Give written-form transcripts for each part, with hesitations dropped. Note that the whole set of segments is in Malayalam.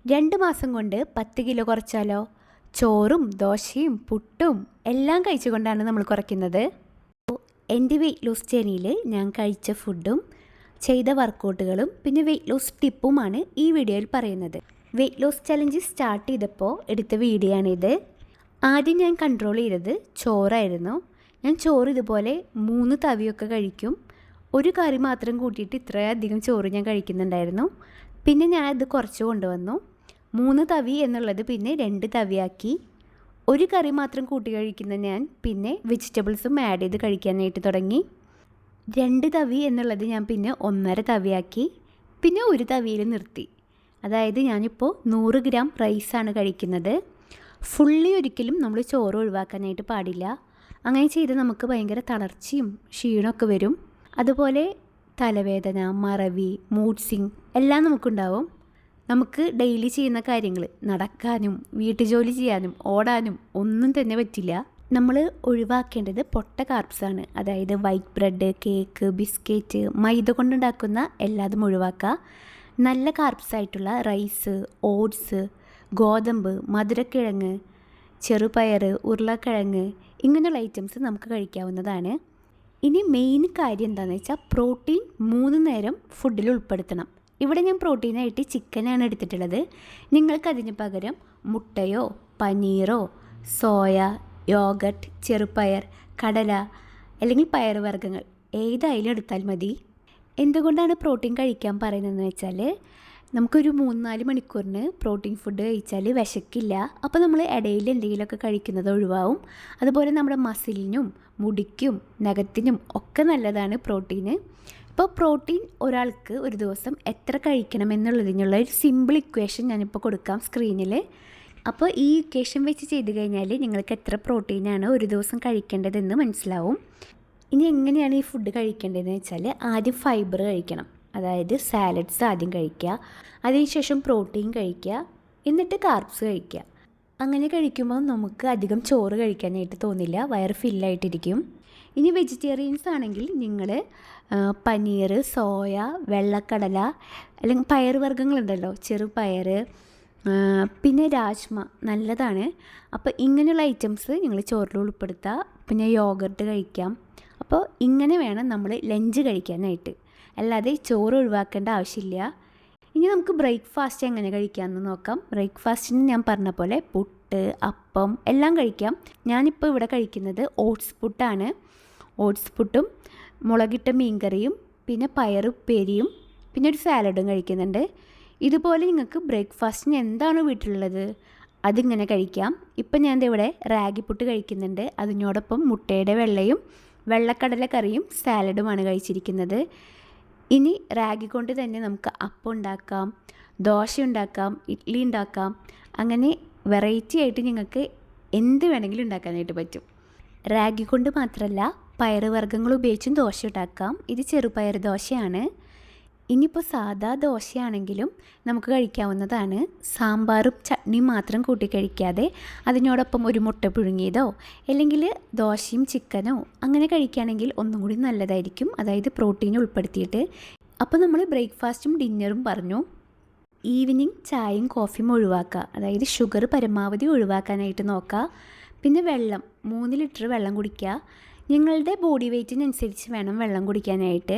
2 മാസം കൊണ്ട് 10 കിലോ കുറച്ചാലോ? ചോറും ദോശയും പുട്ടും എല്ലാം കഴിച്ചുകൊണ്ടാണ് നമ്മൾ കുറയ്ക്കുന്നത്. എൻ്റെ വെയ്റ്റ് ലോസ് ജേർണിയിൽ ഞാൻ കഴിച്ച ഫുഡും ചെയ്ത വർക്കൗട്ടുകളും പിന്നെ വെയ്റ്റ് ലോസ് ടിപ്പുമാണ് ഈ വീഡിയോയിൽ പറയുന്നത്. വെയ്റ്റ് ലോസ് ചലഞ്ച് സ്റ്റാർട്ട് ചെയ്തപ്പോൾ എടുത്ത വീഡിയോ ആണിത്. ആദ്യം ഞാൻ കൺട്രോൾ ചെയ്തത് ചോറായിരുന്നു. ഞാൻ ചോറ് ഇതുപോലെ 3 തവിയൊക്കെ കഴിക്കും. ഒരു കറി മാത്രം കൂട്ടിയിട്ട് ഇത്രയധികം ചോറ് ഞാൻ കഴിക്കുന്നുണ്ടായിരുന്നു. പിന്നെ ഞാൻ ഇത് കുറച്ച് കൊണ്ടുവന്നു. 3 തവി എന്നുള്ളത് പിന്നെ 2 തവിയാക്കി. ഒരു കറി മാത്രം കൂട്ടി കഴിക്കുന്ന ഞാൻ പിന്നെ വെജിറ്റബിൾസും ആഡ് ചെയ്ത് കഴിക്കാനായിട്ട് തുടങ്ങി. 2 തവി എന്നുള്ളത് ഞാൻ പിന്നെ 1.5 തവിയാക്കി. പിന്നെ ഒരു തവിയിൽ നിർത്തി. അതായത് ഞാനിപ്പോൾ 100 ഗ്രാം റൈസാണ് കഴിക്കുന്നത്. ഫുള്ളി ഒരിക്കലും നമ്മൾ ചോറ് ഒഴിവാക്കാനായിട്ട് പാടില്ല. അങ്ങനെ ചെയ്ത് നമുക്ക് ഭയങ്കര തളർച്ചയും ക്ഷീണമൊക്കെ വരും. അതുപോലെ തലവേദന, മറവി, മൂഡ് സ്വിംഗ് എല്ലാം നമുക്കുണ്ടാവും. നമുക്ക് ഡെയിലി ചെയ്യുന്ന കാര്യങ്ങൾ നടക്കാനും വീട്ടുജോലി ചെയ്യാനും ഓടാനും ഒന്നും തന്നെ പറ്റില്ല. നമ്മൾ ഒഴിവാക്കേണ്ടത് പൊട്ട കാർബ്സാണ്. അതായത് വൈറ്റ് ബ്രെഡ്, കേക്ക്, ബിസ്ക്കറ്റ്, മൈദ കൊണ്ടുണ്ടാക്കുന്ന എല്ലാതും ഒഴിവാക്കുക. നല്ല കാർബ്സായിട്ടുള്ള റൈസ്, ഓട്സ്, ഗോതമ്പ്, മധുരക്കിഴങ്ങ്, ചെറുപയർ, ഉരുളക്കിഴങ്ങ് ഇങ്ങനെയുള്ള ഐറ്റംസ് നമുക്ക് കഴിക്കാവുന്നതാണ്. ഇനി മെയിൻ കാര്യം എന്താണെന്ന് വെച്ചാൽ പ്രോട്ടീൻ 3 നേരം ഫുഡിൽ ഉൾപ്പെടുത്തണം. ഇവിടെ ഞാൻ പ്രോട്ടീനായിട്ട് ചിക്കനാണ് എടുത്തിട്ടുള്ളത്. നിങ്ങൾക്കതിന് പകരം മുട്ടയോ പനീറോ സോയ, യോഗട്ട്, ചെറുപയർ, കടല അല്ലെങ്കിൽ പയറുവർഗ്ഗങ്ങൾ ഏതായാലും എടുത്താൽ മതി. എന്തുകൊണ്ടാണ് പ്രോട്ടീൻ കഴിക്കാൻ പറയുന്നതെന്ന് വെച്ചാൽ നമുക്കൊരു 3-4 മണിക്കൂറിന് പ്രോട്ടീൻ ഫുഡ് കഴിച്ചാൽ വിശക്കില്ല. അപ്പോൾ നമ്മൾ ഇടയിൽ എന്തെങ്കിലുമൊക്കെ കഴിക്കുന്നത് ഒഴിവാവും. അതുപോലെ നമ്മുടെ മസിലിനും മുടിക്കും നഖത്തിനും ഒക്കെ നല്ലതാണ് പ്രോട്ടീന്. ഇപ്പോൾ പ്രോട്ടീൻ ഒരാൾക്ക് ഒരു ദിവസം എത്ര കഴിക്കണം എന്നുള്ളതിനുള്ള ഒരു സിമ്പിൾ ഇക്വേഷൻ ഞാനിപ്പോൾ കൊടുക്കാം സ്ക്രീനിൽ. അപ്പോൾ ഈ ഇക്വേഷൻ വെച്ച് ചെയ്ത് കഴിഞ്ഞാൽ നിങ്ങൾക്ക് എത്ര പ്രോട്ടീനാണ് ഒരു ദിവസം കഴിക്കേണ്ടതെന്ന് മനസ്സിലാവും. ഇനി എങ്ങനെയാണ് ഈ ഫുഡ് കഴിക്കേണ്ടതെന്ന് വെച്ചാൽ ആദ്യം ഫൈബർ കഴിക്കണം. അതായത് സാലഡ്സ് ആദ്യം കഴിക്കുക, അതിനുശേഷം പ്രോട്ടീൻ കഴിക്കുക, എന്നിട്ട് കാർബ്സ് കഴിക്കുക. അങ്ങനെ കഴിക്കുമ്പോൾ നമുക്ക് അധികം ചോറ് കഴിക്കാനായിട്ട് തോന്നില്ല, വയറ് ഫില്ലായിട്ടിരിക്കും. ഇനി വെജിറ്റേറിയൻസ് ആണെങ്കിൽ നിങ്ങൾ പനീർ, സോയ, വെള്ളക്കടല അല്ലെങ്കിൽ പയറുവർഗ്ഗങ്ങളുണ്ടല്ലോ, ചെറുപയർ, പിന്നെ രാജ്മ നല്ലതാണ്. അപ്പോൾ ഇങ്ങനെയുള്ള ഐറ്റംസ് നിങ്ങൾ ചോറിൽ ഉൾപ്പെടുത്തുക. പിന്നെ യോഗർട്ട് കഴിക്കാം. അപ്പോൾ ഇങ്ങനെ വേണം നമ്മൾ ലഞ്ച് കഴിക്കാനായിട്ട്, അല്ലാതെ ചോറ് ഒഴിവാക്കേണ്ട ആവശ്യമില്ല. ഇനി നമുക്ക് ബ്രേക്ക്ഫാസ്റ്റ് എങ്ങനെ കഴിക്കാമെന്ന് നോക്കാം. ബ്രേക്ക്ഫാസ്റ്റിന് ഞാൻ പറഞ്ഞ പോലെ പുട്ട്, അപ്പം എല്ലാം കഴിക്കാം. ഞാനിപ്പോൾ ഇവിടെ കഴിക്കുന്നത് ഓട്സ് പുട്ടാണ്. ഓട്സ് പുട്ടും മുളകിട്ട മീൻകറിയും പിന്നെ പയറുപ്പേരിയും പിന്നെ ഒരു സാലഡും കഴിക്കുന്നുണ്ട്. ഇതുപോലെ നിങ്ങൾക്ക് ബ്രേക്ക്ഫാസ്റ്റിന് എന്താണ് വീട്ടിലുള്ളത് അതിങ്ങനെ കഴിക്കാം. ഇപ്പം ഞാൻ ഇവിടെ റാഗി പുട്ട് കഴിക്കുന്നുണ്ട്. അതിനോടൊപ്പം മുട്ടയുടെ വെള്ളയും വെള്ളക്കടല കറിയും സാലഡുമാണ് കഴിച്ചിരിക്കുന്നത്. ഇനി റാഗി കൊണ്ട് തന്നെ നമുക്ക് അപ്പം ഉണ്ടാക്കാം, ദോശ ഉണ്ടാക്കാം, ഇഡ്ഡലി ഉണ്ടാക്കാം. അങ്ങനെ വെറൈറ്റി ആയിട്ട് നിങ്ങൾക്ക് എന്ത് വേണമെങ്കിലും ഉണ്ടാക്കാനായിട്ട് പറ്റും. റാഗി കൊണ്ട് മാത്രമല്ല പയറുവർഗ്ഗങ്ങൾ ഉപയോഗിച്ചും ദോശ ഉണ്ടാക്കാം. ഇത് ചെറുപയർ ദോശയാണ്. ഇനിയിപ്പോൾ സാധാ ദോശയാണെങ്കിലും നമുക്ക് കഴിക്കാവുന്നതാണ്. സാമ്പാറും ചട്നിയും മാത്രം കൂട്ടി കഴിക്കാതെ അതിനോടൊപ്പം ഒരു മുട്ട പുഴുങ്ങിയതോ അല്ലെങ്കിൽ ദോശയും ചിക്കനോ അങ്ങനെ കഴിക്കുകയാണെങ്കിൽ ഒന്നും കൂടി നല്ലതായിരിക്കും. അതായത് പ്രോട്ടീൻ ഉൾപ്പെടുത്തിയിട്ട്. അപ്പോൾ നമ്മൾ ബ്രേക്ക്ഫാസ്റ്റും ഡിന്നറും പറഞ്ഞു. ഈവനിങ് ചായയും കോഫിയും ഒഴിവാക്കുക. അതായത് ഷുഗർ പരമാവധി ഒഴിവാക്കാനായിട്ട് നോക്കുക. പിന്നെ വെള്ളം 3 ലിറ്റർ വെള്ളം കുടിക്കുക. നിങ്ങളുടെ ബോഡി വെയ്റ്റിനനുസരിച്ച് വേണം വെള്ളം കുടിക്കാനായിട്ട്.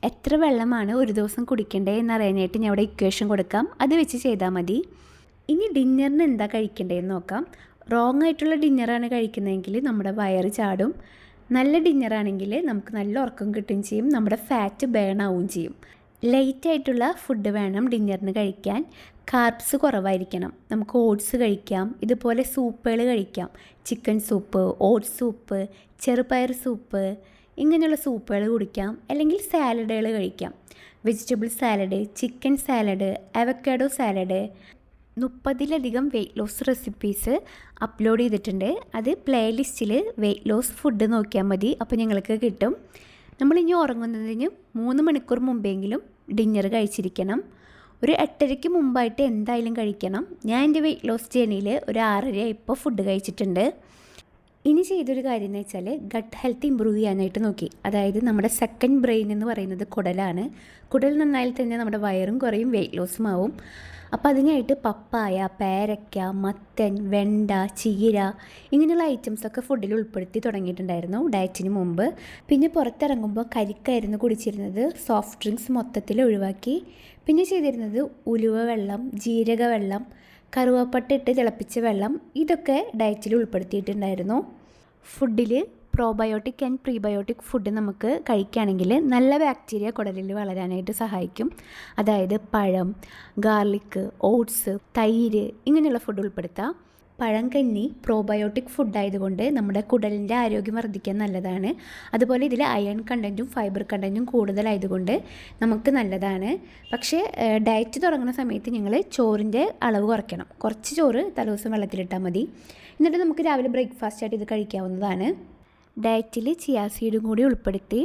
എത്ര വെള്ളമാണ് ഒരു ദിവസം കുടിക്കേണ്ടത് എന്നറിയാനായിട്ട് ഞാൻ ഇവിടെ ഇക്വേഷൻ കൊടുക്കാം, അത് വെച്ച് ചെയ്താൽ മതി. ഇനി ഡിന്നറിന് എന്താ കഴിക്കേണ്ടതെന്ന് നോക്കാം. റോങ് ആയിട്ടുള്ള ഡിന്നറാണ് കഴിക്കുന്നതെങ്കിൽ നമ്മുടെ വയറ് ചാടും. നല്ല ഡിന്നറാണെങ്കിൽ നമുക്ക് നല്ല ഉറക്കം കിട്ടുകയും ചെയ്യും, നമ്മുടെ ഫാറ്റ് ബേൺ ആവുകയും ചെയ്യും. ലൈറ്റായിട്ടുള്ള ഫുഡ് വേണം ഡിന്നറിന് കഴിക്കാൻ. കാർബ്സ് കുറവായിരിക്കണം. നമുക്ക് ഓട്സ് കഴിക്കാം, ഇതുപോലെ സൂപ്പുകൾ കഴിക്കാം. ചിക്കൻ സൂപ്പ്, ഓട്സ് സൂപ്പ്, ചെറുപയർ സൂപ്പ് ഇങ്ങനെയുള്ള സൂപ്പുകൾ കുടിക്കാം. അല്ലെങ്കിൽ സാലഡുകൾ കഴിക്കാം. Vegetable salad, chicken salad, avocado salad 30ലധികം വെയ്റ്റ് ലോസ് റെസിപ്പീസ് അപ്ലോഡ് ചെയ്തിട്ടുണ്ട്. അത് പ്ലേലിസ്റ്റിൽ വെയ്റ്റ് ലോസ് ഫുഡ് നോക്കിയാൽ മതി, അപ്പോൾ നിങ്ങൾക്ക് കിട്ടും. നമ്മളിനി ഉറങ്ങുന്നതിന് 3 മണിക്കൂർ മുമ്പെങ്കിലും ഡിന്നർ കഴിച്ചിരിക്കണം. ഒരു 8:30 മുമ്പായിട്ട് എന്തായാലും കഴിക്കണം. ഞാൻ എൻ്റെ വെയ്റ്റ് ലോസ് ജേർണിയിൽ ഒരു 6:30 ഇപ്പോൾ ഫുഡ് കഴിച്ചിട്ടുണ്ട്. ഇനി ചെയ്തൊരു കാര്യം എന്ന് വെച്ചാൽ ഗട്ട് ഹെൽത്ത് ഇമ്പ്രൂവ് ചെയ്യാനായിട്ട് നോക്കി. അതായത് നമ്മുടെ സെക്കൻഡ് ബ്രെയിൻ എന്ന് പറയുന്നത് കുടലാണ്. കുടൽ നന്നായാൽ തന്നെ നമ്മുടെ വയറും കുറയും, വെയിറ്റ് ലോസും ആവും. അപ്പോൾ അതിനായിട്ട് പപ്പായ, പേരയ്ക്ക, മത്തൻ, വെണ്ട, ചീര ഇങ്ങനെയുള്ള ഐറ്റംസൊക്കെ ഫുഡിൽ ഉൾപ്പെടുത്തി തുടങ്ങിയിട്ടുണ്ടായിരുന്നു ഡയറ്റിന് മുമ്പ്. പിന്നെ പുറത്തിറങ്ങുമ്പോൾ കരിക്കായിരുന്നു കുടിച്ചിരുന്നത്. സോഫ്റ്റ് ഡ്രിങ്ക്സ് മൊത്തത്തിൽ ഒഴിവാക്കി. പിന്നെ ചെയ്തിരുന്നത് ഉലുവ വെള്ളം, ജീരക വെള്ളം, കറുവപ്പട്ട ഇട്ട് തിളപ്പിച്ച വെള്ളം, ഇതൊക്കെ ഡയറ്റിൽ ഉൾപ്പെടുത്തിയിട്ടുണ്ടായിരുന്നു. ഫുഡിൽ പ്രോബയോട്ടിക് ആൻഡ് പ്രീബയോട്ടിക് ഫുഡ് നമുക്ക് കഴിക്കുകയാണെങ്കിൽ നല്ല ബാക്ടീരിയ കുടലിൽ വളരാനായിട്ട് സഹായിക്കും. അതായത് പഴം, ഗാർലിക്, ഓട്സ്, തൈര് ഇങ്ങനെയുള്ള ഫുഡ് ഉൾപ്പെടുത്താം. പഴം കഞ്ഞി പ്രോബയോട്ടിക് ഫുഡായതുകൊണ്ട് നമ്മുടെ കുടലിൻ്റെ ആരോഗ്യം വർദ്ധിക്കാൻ നല്ലതാണ്. അതുപോലെ ഇതിൽ അയൺ കണ്ടൻറ്റും ഫൈബർ കണ്ടൻറ്റും കൂടുതലായതുകൊണ്ട് നമുക്ക് നല്ലതാണ്. പക്ഷേ ഡയറ്റ് തുടങ്ങുന്ന സമയത്ത് നിങ്ങൾ ചോറിൻ്റെ അളവ് കുറയ്ക്കണം. കുറച്ച് ചോറ് തലേദിവസം വെള്ളത്തിലിട്ടാൽ മതി. എന്നിട്ട് നമുക്ക് രാവിലെ ബ്രേക്ക്ഫാസ്റ്റായിട്ട് ഇത് കഴിക്കാവുന്നതാണ്. ഡയറ്റിൽ ചിയാ സീഡും കൂടി ഉൾപ്പെടുത്തി.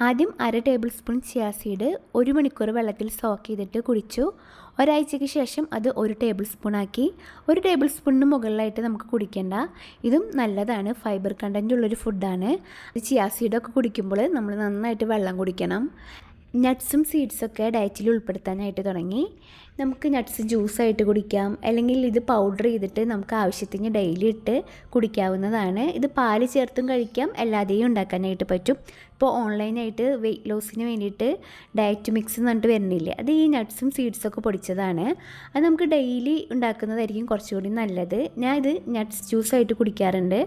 ആദ്യം 1/2 ടേബിൾ സ്പൂൺ ചിയാ സീഡ് 1 മണിക്കൂർ വെള്ളത്തിൽ സോക്ക് ചെയ്തിട്ട് കുടിച്ചു. ഒരാഴ്ചയ്ക്ക് ശേഷം അത് 1 ടേബിൾ സ്പൂൺ ആക്കി. 1 ടേബിൾ സ്പൂണിന് മുകളിലായിട്ട് നമുക്ക് കുടിക്കേണ്ട. ഇതും നല്ലതാണ്, ഫൈബർ കണ്ടൻ്റ് ഉള്ളൊരു ഫുഡാണ്. ചിയാ സീഡൊക്കെ കുടിക്കുമ്പോൾ നമ്മൾ നന്നായിട്ട് വെള്ളം കുടിക്കണം. നട്ട്സും സീഡ്സൊക്കെ ഡയറ്റിൽ ഉൾപ്പെടുത്താനായിട്ട് തുടങ്ങി. നമുക്ക് നട്ട്സ് ജ്യൂസായിട്ട് കുടിക്കാം, അല്ലെങ്കിൽ ഇത് പൗഡർ ചെയ്തിട്ട് നമുക്ക് ആവശ്യത്തിന് ഡെയിലി ഇട്ട് കുടിക്കാവുന്നതാണ്. ഇത് പാല് ചേർത്തും കഴിക്കാം, അല്ലാതെയും ഉണ്ടാക്കാനായിട്ട് പറ്റും. ഇപ്പോൾ ഓൺലൈനായിട്ട് വെയിറ്റ് ലോസിന് വേണ്ടിയിട്ട് ഡയറ്റ് മിക്സ് എന്ന് പറഞ്ഞിട്ട് വരുന്നില്ലേ, അത് ഈ നട്ട്സും സീഡ്സൊക്കെ പൊടിച്ചതാണ്. അത് നമുക്ക് ഡെയിലി ഉണ്ടാക്കുന്നതായിരിക്കും കുറച്ചുകൂടി നല്ലത്. ഞാൻ ഇത് നട്ട്സ് ജ്യൂസായിട്ട് കുടിക്കാറുണ്ട്.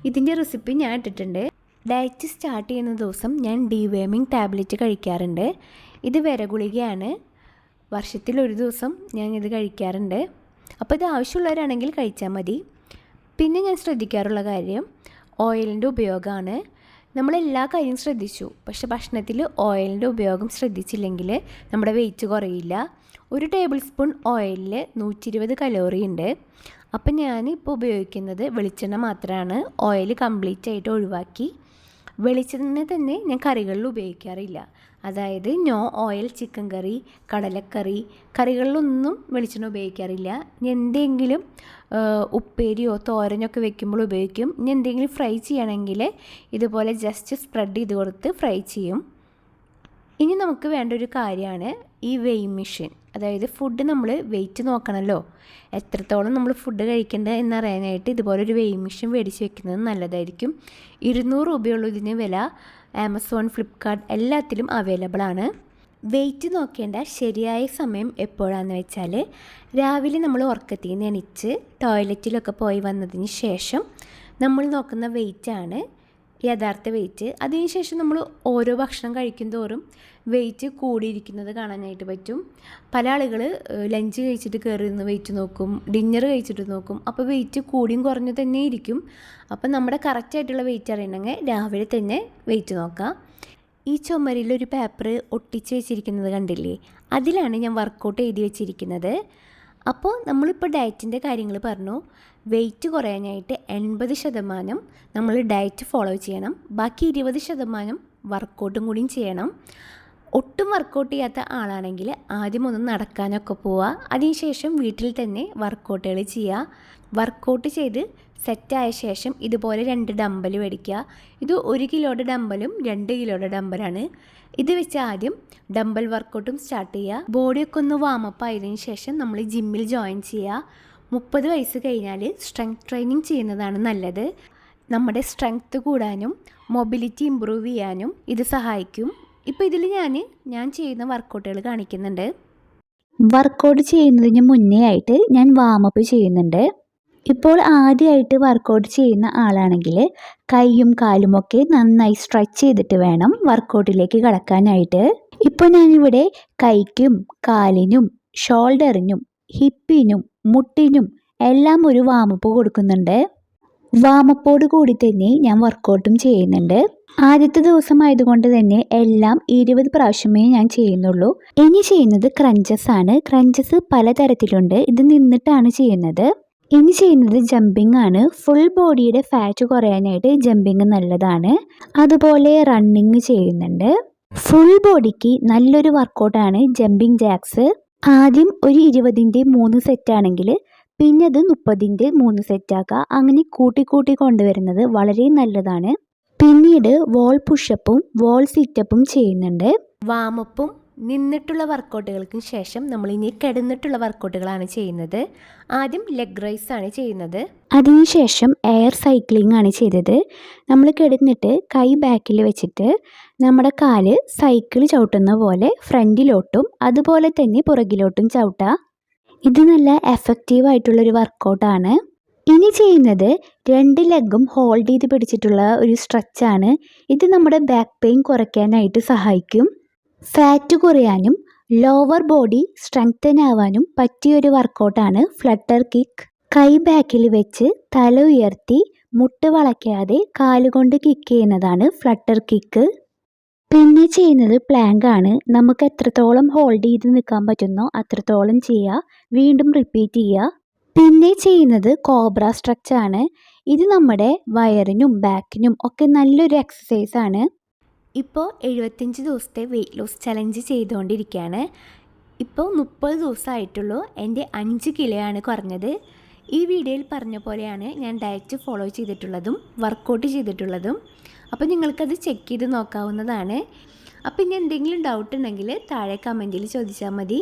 ഇതിൻ്റെ റെസിപ്പി ഞാൻ ഇട്ടിട്ടുണ്ട്. ഡയറ്റ് സ്റ്റാർട്ട് ചെയ്യുന്ന ദിവസം ഞാൻ ഡീവേമിംഗ് ടാബ്ലറ്റ് കഴിക്കാറുണ്ട്. ഇത് വിരഗുളികയാണ്. വർഷത്തിലൊരു ദിവസം ഞാൻ ഇത് കഴിക്കാറുണ്ട്. അപ്പോൾ ഇത് ആവശ്യമുള്ളവരാണെങ്കിൽ കഴിച്ചാൽ മതി. പിന്നെ ഞാൻ ശ്രദ്ധിക്കാറുള്ള കാര്യം ഓയിലിൻ്റെ ഉപയോഗമാണ്. നമ്മളെല്ലാ കാര്യം ശ്രദ്ധിച്ചു, പക്ഷെ ഭക്ഷണത്തിൽ ഓയിലിൻ്റെ ഉപയോഗം ശ്രദ്ധിച്ചില്ലെങ്കിൽ നമ്മുടെ വെയിറ്റ് കുറയില്ല. 1 ടേബിൾ സ്പൂൺ ഓയിലിൽ 120 കലോറി ഉണ്ട്. അപ്പം ഞാനിപ്പോൾ ഉപയോഗിക്കുന്നത് വെളിച്ചെണ്ണ മാത്രമാണ്. ഓയിൽ കംപ്ലീറ്റ് ആയിട്ട് ഒഴിവാക്കി. വെളിച്ചെണ്ണ തന്നെ ഞാൻ കറികളിൽ ഉപയോഗിക്കാറില്ല. അതായത് നോ ഓയിൽ ചിക്കൻ കറി, കടലക്കറി, കറികളിലൊന്നും വെളിച്ചെണ്ണ ഉപയോഗിക്കാറില്ല. ഇനി എന്തെങ്കിലും ഉപ്പേരിയോ തോരനൊക്കെ വെക്കുമ്പോൾ ഉപയോഗിക്കും. ഇനി എന്തെങ്കിലും ഫ്രൈ ചെയ്യണമെങ്കിൽ ഇതുപോലെ ജസ്റ്റ് സ്പ്രെഡ് ചെയ്ത് കൊടുത്ത് ഫ്രൈ ചെയ്യും. ഇനി നമുക്ക് വേണ്ട ഒരു കാര്യമാണ് ഈ വെയിങ് മെഷീൻ. അതായത് ഫുഡ് നമ്മൾ വെയിറ്റ് നോക്കണമല്ലോ, എത്രത്തോളം നമ്മൾ ഫുഡ് കഴിക്കേണ്ടത് എന്നറിയാനായിട്ട് ഇതുപോലൊരു വെയിങ് മെഷീൻ മേടിച്ച് വെക്കുന്നത് നല്ലതായിരിക്കും. 200 രൂപയുള്ളൂ ഇതിന് വില. ആമസോൺ, ഫ്ലിപ്കാർട്ട് എല്ലാത്തിലും അവൈലബിൾ ആണ്. വെയിറ്റ് നോക്കേണ്ട ശരിയായ സമയം എപ്പോഴാണെന്ന് വെച്ചാൽ രാവിലെ നമ്മൾ ഉറക്കത്തിൽ നിന്ന് എണീച്ച് ടോയ്ലറ്റിലൊക്കെ പോയി വന്നതിന് ശേഷം നമ്മൾ നോക്കുന്ന വെയിറ്റാണ് യഥാർത്ഥ വെയിറ്റ്. അതിനുശേഷം നമ്മൾ ഓരോ ഭക്ഷണം കഴിക്കും തോറും വെയിറ്റ് കൂടിയിരിക്കുന്നത് കാണാനായിട്ട് പറ്റും. പല ആളുകൾ ലഞ്ച് കഴിച്ചിട്ട് കയറി നിന്ന് വെയിറ്റ് നോക്കും, ഡിന്നർ കഴിച്ചിട്ട് നോക്കും. അപ്പോൾ വെയിറ്റ് കൂടിയും കുറഞ്ഞു തന്നെ ഇരിക്കും. അപ്പോൾ നമ്മുടെ കറക്റ്റായിട്ടുള്ള വെയിറ്റ് അറിയണമെങ്കിൽ രാവിലെ തന്നെ വെയിറ്റ് നോക്കാം. ഈ ചുമരിലൊരു പേപ്പർ ഒട്ടിച്ച് വെച്ചിരിക്കുന്നത് കണ്ടില്ലേ, അതിലാണ് ഞാൻ വർക്കൗട്ട് എഴുതി വെച്ചിരിക്കുന്നത്. അപ്പോൾ നമ്മളിപ്പോൾ ഡയറ്റിൻ്റെ കാര്യങ്ങൾ പറഞ്ഞു. വെയിറ്റ് കുറയാനായിട്ട് 80% നമ്മൾ ഡയറ്റ് ഫോളോ ചെയ്യണം. ബാക്കി 20% വർക്കൗട്ടും കൂടിയും ചെയ്യണം. ഒട്ടും വർക്കൗട്ട് ചെയ്യാത്ത ആളാണെങ്കിൽ ആദ്യം ഒന്ന് നടക്കാനൊക്കെ പോവുക. അതിനുശേഷം വീട്ടിൽ തന്നെ വർക്കൗട്ടുകൾ ചെയ്യുക. വർക്കൗട്ട് ചെയ്ത് സെറ്റായ ശേഷം ഇതുപോലെ 2 ഡമ്പൽ മേടിക്കുക. ഇത് 1 കിലോയുടെ ഡമ്പലും 2 കിലോയുടെ ഡമ്പലാണ്. ഇത് വെച്ച് ആദ്യം ഡമ്പൽ വർക്കൗട്ടും സ്റ്റാർട്ട് ചെയ്യുക. ബോഡിയൊക്കെ ഒന്ന് വാമപ്പ് ആയതിനു ശേഷം നമ്മൾ ജിമ്മിൽ ജോയിൻ ചെയ്യുക. 30 വയസ്സ് കഴിഞ്ഞാൽ സ്ട്രെങ്ത് ട്രെയിനിങ് ചെയ്യുന്നതാണ് നല്ലത്. നമ്മുടെ സ്ട്രെങ്ത് കൂടാനും മൊബിലിറ്റി ഇമ്പ്രൂവ് ചെയ്യാനും ഇത് സഹായിക്കും. ഇപ്പോൾ ഇതിൽ ഞാൻ ചെയ്യുന്ന വർക്കൗട്ടുകൾ കാണിക്കുന്നുണ്ട്. വർക്കൗട്ട് ചെയ്യുന്നതിന് മുന്നേ ആയിട്ട് ഞാൻ വാമപ്പ് ചെയ്യുന്നുണ്ട്. ഇപ്പോൾ ആദ്യമായിട്ട് വർക്കൗട്ട് ചെയ്യുന്ന ആളാണെങ്കിൽ കൈയും കാലുമൊക്കെ നന്നായി സ്ട്രെച്ച് ചെയ്തിട്ട് വേണം വർക്കൗട്ടിലേക്ക് കടക്കാനായിട്ട്. ഇപ്പോൾ ഞാനിവിടെ കൈക്കും കാലിനും ഷോൾഡറിനും ഹിപ്പിനും മുട്ടിനും എല്ലാം ഒരു വാമപ്പ് കൊടുക്കുന്നുണ്ട്. വാമപ്പോട് കൂടി തന്നെ ഞാൻ വർക്കൗട്ടും ചെയ്യുന്നുണ്ട്. ആദ്യത്തെ ദിവസമായതുകൊണ്ട് തന്നെ എല്ലാം 20 പ്രാവശ്യമേ ഞാൻ ചെയ്യുന്നുള്ളൂ. ഇനി ചെയ്യുന്നത് ക്രഞ്ചസ് ആണ്. ക്രഞ്ചസ് പലതരത്തിലുണ്ട്. ഇത് നിന്നിട്ടാണ് ചെയ്യുന്നത്. ഇനി ചെയ്യുന്നത് ജമ്പിങ് ആണ്. ഫുൾ ബോഡിയുടെ ഫാറ്റ് കുറയാനായിട്ട് ജമ്പിങ് നല്ലതാണ്. അതുപോലെ റണ്ണിങ് ചെയ്യുന്നുണ്ട്. ഫുൾ ബോഡിക്ക് നല്ലൊരു വർക്കൗട്ടാണ് ജമ്പിങ് ജാക്സ്. ആദ്യം ഒരു 20ൻ്റെ 3 സെറ്റ് ആണെങ്കിൽ പിന്നെ അത് 30ൻ്റെ 3 സെറ്റാക്കുക. അങ്ങനെ കൂട്ടി കൂട്ടി കൊണ്ടുവരുന്നത് വളരെ നല്ലതാണ്. പിന്നീട് വോൾ പുഷപ്പും വോൾ സിറ്റപ്പും ചെയ്യുന്നുണ്ട്. വാമപ്പും നിന്നിട്ടുള്ള വർക്കൗട്ടുകൾക്ക് ശേഷം നമ്മളിനി കിടന്നിട്ടുള്ള വർക്കൗട്ടുകളാണ് ചെയ്യുന്നത്. ആദ്യം ലെഗ് റൈസ് ആണ് ചെയ്യുന്നത്. അതിനുശേഷം എയർ സൈക്ലിംഗ് ആണ് ചെയ്തത്. നമ്മൾ കിടന്നിട്ട് കൈ ബാക്കിൽ വെച്ചിട്ട് നമ്മുടെ കാല് സൈക്കിൾ ചവിട്ടുന്ന പോലെ ഫ്രണ്ടിലോട്ടും അതുപോലെ തന്നെ പുറകിലോട്ടും ചവിട്ടുക. ഇത് നല്ല എഫക്റ്റീവ് ആയിട്ടുള്ളൊരു വർക്കൗട്ടാണ്. ഇനി ചെയ്യുന്നത് 2 ലെഗും ഹോൾഡ് ചെയ്ത് പിടിച്ചിട്ടുള്ള ഒരു സ്ട്രെച്ചാണ്. ഇത് നമ്മുടെ ബാക്ക് പെയിൻ കുറയ്ക്കാനായിട്ട് സഹായിക്കും. ഫാറ്റ് കുറയാനും ലോവർ ബോഡി സ്ട്രെങ്തൻ ആവാനും പറ്റിയൊരു വർക്കൗട്ടാണ് ഫ്ലട്ടർ കിക്ക്. കൈ ബാക്കിൽ വെച്ച് തല ഉയർത്തി മുട്ട് വളയ്ക്കാതെ കാലുകൊണ്ട് കിക്ക് ചെയ്യുന്നതാണ് ഫ്ലട്ടർ കിക്ക്. പിന്നെ ചെയ്യുന്നത് പ്ലാങ്ക് ആണ്. നമുക്ക് എത്രത്തോളം ഹോൾഡ് ചെയ്ത് നിൽക്കാൻ പറ്റുന്നോ അത്രത്തോളം ചെയ്യുക. വീണ്ടും റിപ്പീറ്റ് ചെയ്യുക. പിന്നെ ചെയ്യുന്നത് കോബ്ര സ്ട്രെച്ച് ആണ്. ഇത് നമ്മുടെ വയറിനും ബാക്കിനും ഒക്കെ നല്ലൊരു എക്സസൈസ് ആണ്. ഇപ്പോൾ 75 ദിവസത്തെ വെയിറ്റ് ലോസ് ചലഞ്ച് ചെയ്തുകൊണ്ടിരിക്കുകയാണ്. ഇപ്പോൾ 30 ദിവസമായിട്ടുള്ളൂ. എൻ്റെ 5 കിലോയാണ് കുറഞ്ഞത്. ഈ വീഡിയോയിൽ പറഞ്ഞ പോലെയാണ് ഞാൻ ഡയറ്റ് ഫോളോ ചെയ്തിട്ടുള്ളതും വർക്കൗട്ട് ചെയ്തിട്ടുള്ളതും. അപ്പോൾ നിങ്ങൾക്കത് ചെക്ക് ചെയ്ത് നോക്കാവുന്നതാണ്. അപ്പോൾ ഇനി എന്തെങ്കിലും ഡൗട്ട് ഉണ്ടെങ്കിൽ താഴെ കമൻറ്റിൽ ചോദിച്ചാൽ മതി.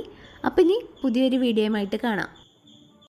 അപ്പോൾ ഇനി പുതിയൊരു വീഡിയോയുമായിട്ട് കാണാം.